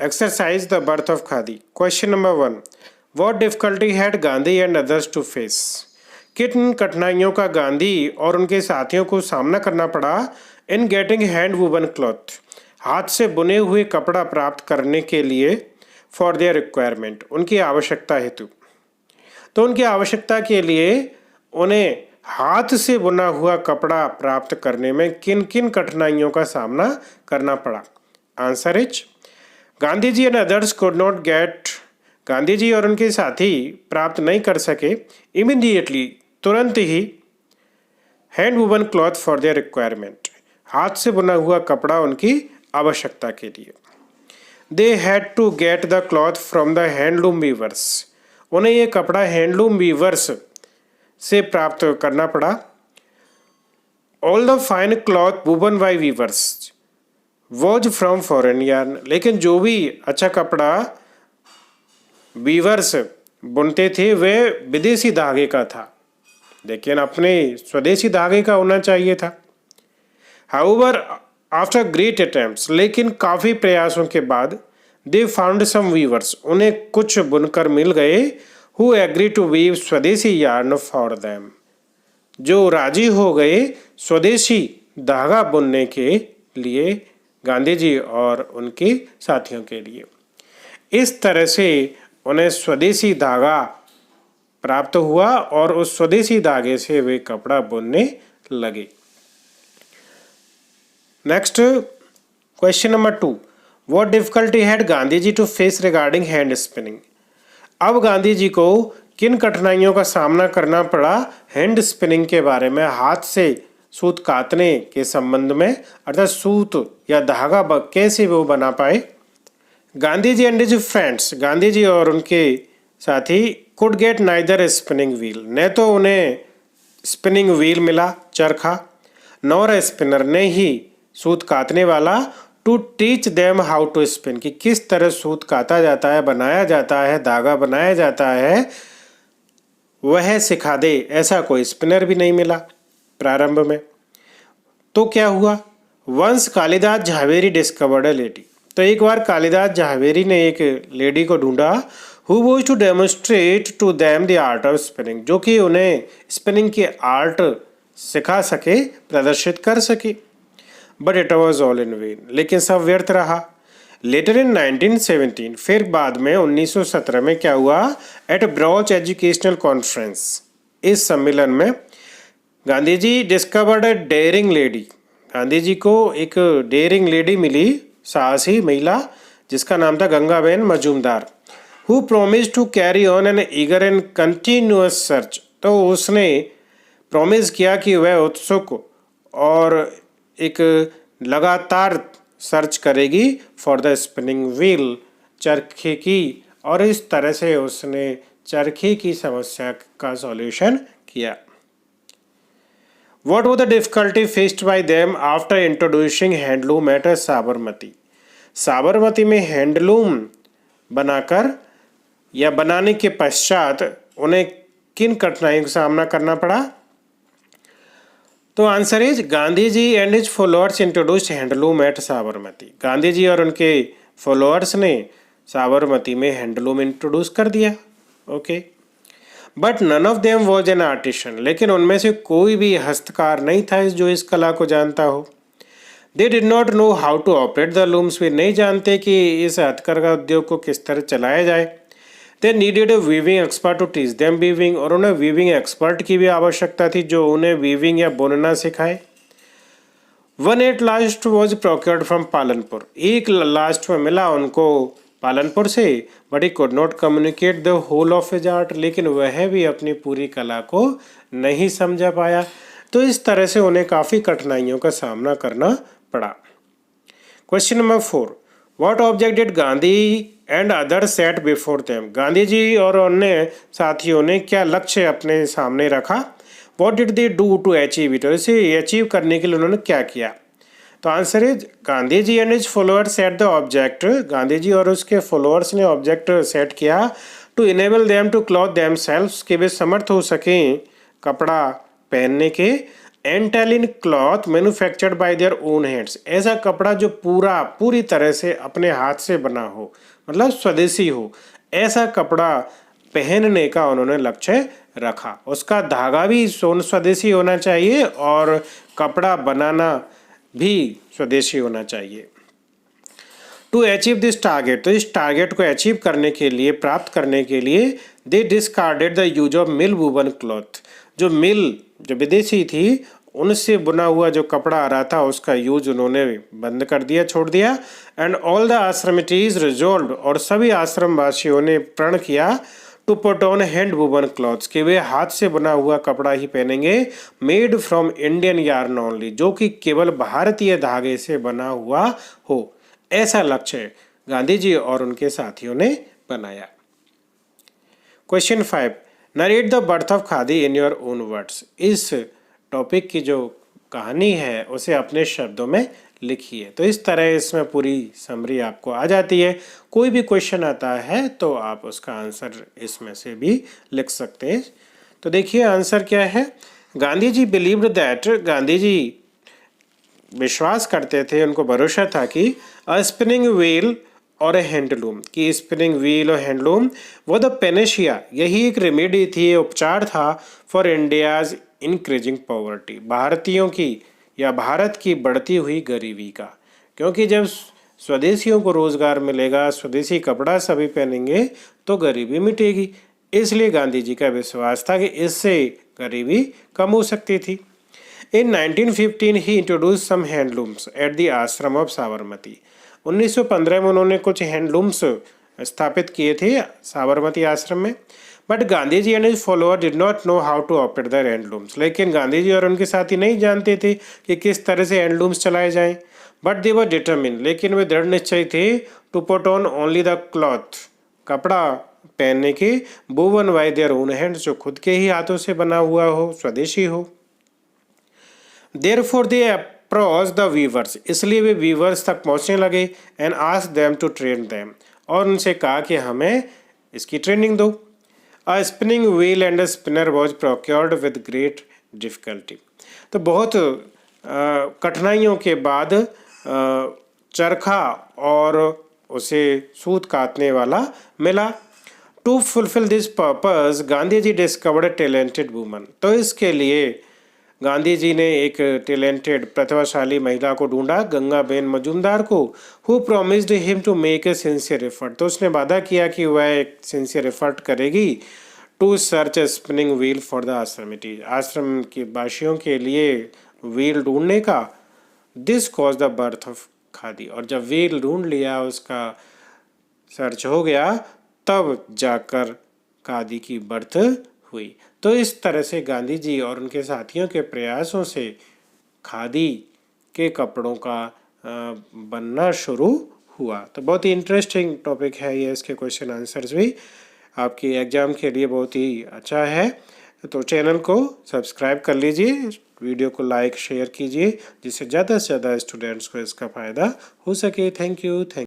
Exercise the birth of khadi. Question number 1, what difficulty had Gandhi and others to face? किन कठिनाइयों का गांधी और उनके साथियों को सामना करना पड़ा in getting hand woven cloth, हाथ से बुने हुए कपड़ा प्राप्त करने के लिए, फॉर देयर रिक्वायरमेंट, उनकी आवश्यकता हेतु। तो उनकी आवश्यकता के लिए उन्हें हाथ से बुना हुआ कपड़ा प्राप्त करने में किन किन कठिनाइयों का सामना करना पड़ा? Answer is Gandhi ji and others could not get, Gandhi ji और उनके साथी प्राप्त नहीं कर सके इमीडिएटली, तुरंत ही, hand woven cloth for their requirement, हाथ से बुना हुआ कपड़ा उनकी आवश्यकता के लिए। They had to get the cloth from the handloom weavers, उन्हें ये कपड़ा हैंडलूम वीवर्स से प्राप्त करना पड़ा। All the fine cloth woven by weavers was from foreign yarn, लेकिन जो भी अच्छा कपड़ा वीवर्स बुनते थे वह विदेशी धागे का था, लेकिन अपने स्वदेशी धागे का होना चाहिए था। हाउएवर आफ्टर ग्रेट अटेम्प्ट्स, लेकिन काफ़ी प्रयासों के बाद, दे फाउंड सम वीवर्स, उन्हें कुछ बुनकर मिल गए, हु एग्री टू वीव स्वदेशी यार्न फॉर देम, जो राजी हो गए स्वदेशी धागा बुनने के लिए गांधी जी और उनके साथियों के लिए। इस तरह से उन्हें स्वदेशी धागा प्राप्त हुआ और उस स्वदेशी धागे से वे कपड़ा बुनने लगे। Next question number 2, what difficulty had Gandhi ji to face regarding hand spinning? अब गांधी जी को किन कठिनाइयों का सामना करना पड़ा हैंड स्पिनिंग के बारे में, हाथ से सूत कातने के संबंध में, अर्थात सूत या धागा कैसे वो बना पाए? Gandhi ji and his friends, Gandhi ji और उनके साथी, could get neither spinning wheel, न तो उन्हें स्पिनिंग व्हील मिला चरखा, नॉर स्पिनर, ने ही सूत कातने वाला, to teach them how to spin, कि किस तरह सूत काता जाता है, बनाया जाता है, धागा बनाया जाता है, वह सिखा दे, ऐसा कोई स्पिनर भी नहीं मिला प्रारंभ में। तो क्या हुआ? Once Kalidas Jhaveri discovered a lady, तो एक बार कालिदास झावेरी ने एक लेडी को ढूंढा, who was to demonstrate to them the art of spinning, जो कि उन्हें स्पिनिंग की आर्ट सिखा सके, प्रदर्शित कर सके। But it was all in when, लेकिन सब व्यर्थ रहा। लेटर इन 1917, फिर बाद में 1917 में क्या हुआ? एट ब्रॉच एजुकेशनल कॉन्फ्रेंस, इस सम्मेलन में Gandhi ji discovered a daring lady, Gandhi ji को एक डेयरिंग लेडी मिली, साहसी महिला, जिसका नाम था Gangaben Majmudar, who promise to carry on an eager and continuous search, तो उसने प्रॉमिस किया कि वह उत्सुक और एक लगातार सर्च करेगी फॉर द स्पिनिंग व्हील, चरखे की, और इस तरह से उसने चरखे की समस्या का सॉल्यूशन किया। What was the difficulty faced by them after introducing handloom at Sabarmati? Sabarmati में हैंडलूम बनाकर या बनाने के पश्चात उन्हें किन कठिनाइयों का सामना करना पड़ा? तो answer is Gandhi ji and his followers introduced handloom at Sabarmati, Gandhi ji और उनके फॉलोअर्स ने साबरमती में हैंडलूम इंट्रोड्यूस कर दिया। Okay, but none of them was an artisan, लेकिन उनमें से कोई भी हस्तकार नहीं था जो इस कला को जानता हो। They did not know how to operate the looms, वे नहीं जानते कि इस हथकरघा उद्योग को किस तरह चलाया जाए। They needed a weaving expert to teach them weaving, और उन्हें वीविंग एक्सपर्ट की भी आवश्यकता थी जो उन्हें वीविंग या बुनना सिखाए। One at last was procured from Palanpur, एक लास्ट में मिला उनको पालनपुर से, but he could not communicate the whole of his art, लेकिन वह भी अपनी पूरी कला को नहीं समझा पाया। तो इस तरह से उन्हें काफ़ी कठिनाइयों का सामना करना पड़ा। Question number 4, what object did Gandhi and other set before them? Gandhi ji और अन्य साथियों ने क्या लक्ष्य अपने सामने रखा? What did they do to achieve it, इसे अचीव करने के लिए उन्होंने क्या किया? तो answer is Gandhi ji and his followers set the object, Gandhi ji और उसके फॉलोअर्स ने ऑब्जेक्ट सेट किया, to enable them to clothe themselves, कि वे समर्थ हो सकें कपड़ा पहनने के, एंटेलिन cloth manufactured by their own hands, ऐसा कपड़ा जो पूरी तरह से अपने हाथ से बना हो, मतलब स्वदेशी हो, ऐसा कपड़ा पहनने का उन्होंने लक्ष्य रखा। उसका धागा भी स्वदेशी होना चाहिए और कपड़ा बनाना भी स्वदेशी होना चाहिए। टू अचीव दिस टारगेट, तो इस टारगेट को अचीव करने के लिए, प्राप्त करने के लिए, they discarded the use of mill woven cloth, जो विदेशी थी उनसे बुना हुआ जो कपड़ा आ रहा था उसका यूज उन्होंने बंद कर दिया, छोड़ दिया। And all the ashramites resolve, और सभी आश्रम वासियों ने प्रण किया to put on hand woven clothes, कि वे हाथ से बना हुआ कपड़ा ही पहनेंगे, made from Indian yarn only, जो कि केवल भारतीय धागे से बना हुआ हो। ऐसा लक्ष्य गांधी जी और उनके साथियों ने बनाया। Question 5, narrate the birth of khadi in your own words, इस टॉपिक की जो कहानी है उसे अपने शब्दों में लिखिए। तो इस तरह इसमें पूरी समरी आपको आ जाती है। कोई भी क्वेश्चन आता है तो आप उसका आंसर इसमें से भी लिख सकते हैं। तो देखिए आंसर क्या है। गांधी जी बिलीव्ड दैट, गांधी जी विश्वास करते थे, उनको भरोसा था कि अ स्पिनिंग व्हील और हैंडलूम, की स्पिनिंग व्हील और हैंडलूम वो द पेनेशिया, यही एक रेमेडी थी, उपचार था फॉर इंडियाज इंक्रीजिंग पॉवर्टी, भारतीयों की या भारत की बढ़ती हुई गरीबी का। क्योंकि जब स्वदेशियों को रोजगार मिलेगा, स्वदेशी कपड़ा सभी पहनेंगे तो गरीबी मिटेगी। इसलिए गांधी जी का विश्वास था कि इससे गरीबी कम हो सकती थी। In 1915 he introduced some handlooms at the आश्रम ऑफ साबरमती। 1915 में उन्होंने कुछ हैंडलूम्स स्थापित किए थे साबरमती आश्रम में। But Gandhi ji and his follower did not know how to operate the handlooms, लेकिन गांधी जी और उनके साथी नहीं जानते थे कि किस तरह से हैंडलूम्स चलाए जाएं। बट दे वर डिटरमिन, लेकिन वे दृढ़ निश्चय थे to put on only the cloth, कपड़ा पहनने के, woven by their own hands, जो खुद के ही हाथों से बना हुआ हो, स्वदेशी हो। Therefore they approached the weavers, इसलिए वे वीवर्स तक पहुंचने लगे। And asked them to train them, और उनसे कहा कि हमें इसकी ट्रेनिंग दो। A spinning wheel and a spinner was procured with great difficulty, तो बहुत कठिनाइयों के बाद चरखा और उसे सूत काटने वाला मिला। To fulfil this purpose Gandhi ji discovered talented woman, तो इसके लिए गांधी जी ने एक टैलेंटेड प्रतिभाशाली महिला को ढूंढा, गंगाबेन मजूमदार को, who promised him to make a sincere effort, तो उसने वादा किया कि वह एक सिंसियर एफर्ट करेगी to search a spinning wheel for the ashramites, ashram के वासियों के लिए व्हील ढूंढने का। This cause the birth of khadi, और जब व्हील ढूंढ लिया, उसका सर्च हो गया, तब जाकर खादी की बर्थ हुई। तो इस तरह से गांधी जी और उनके साथियों के प्रयासों से खादी के कपड़ों का बनना शुरू हुआ। तो बहुत ही इंटरेस्टिंग टॉपिक है ये, इसके क्वेश्चन आंसर्स भी आपकी एग्ज़ाम के लिए बहुत ही अच्छा है। तो चैनल को सब्सक्राइब कर लीजिए, वीडियो को लाइक शेयर कीजिए, जिससे ज़्यादा से ज़्यादा स्टूडेंट्स को इसका फ़ायदा हो सके। Thank you.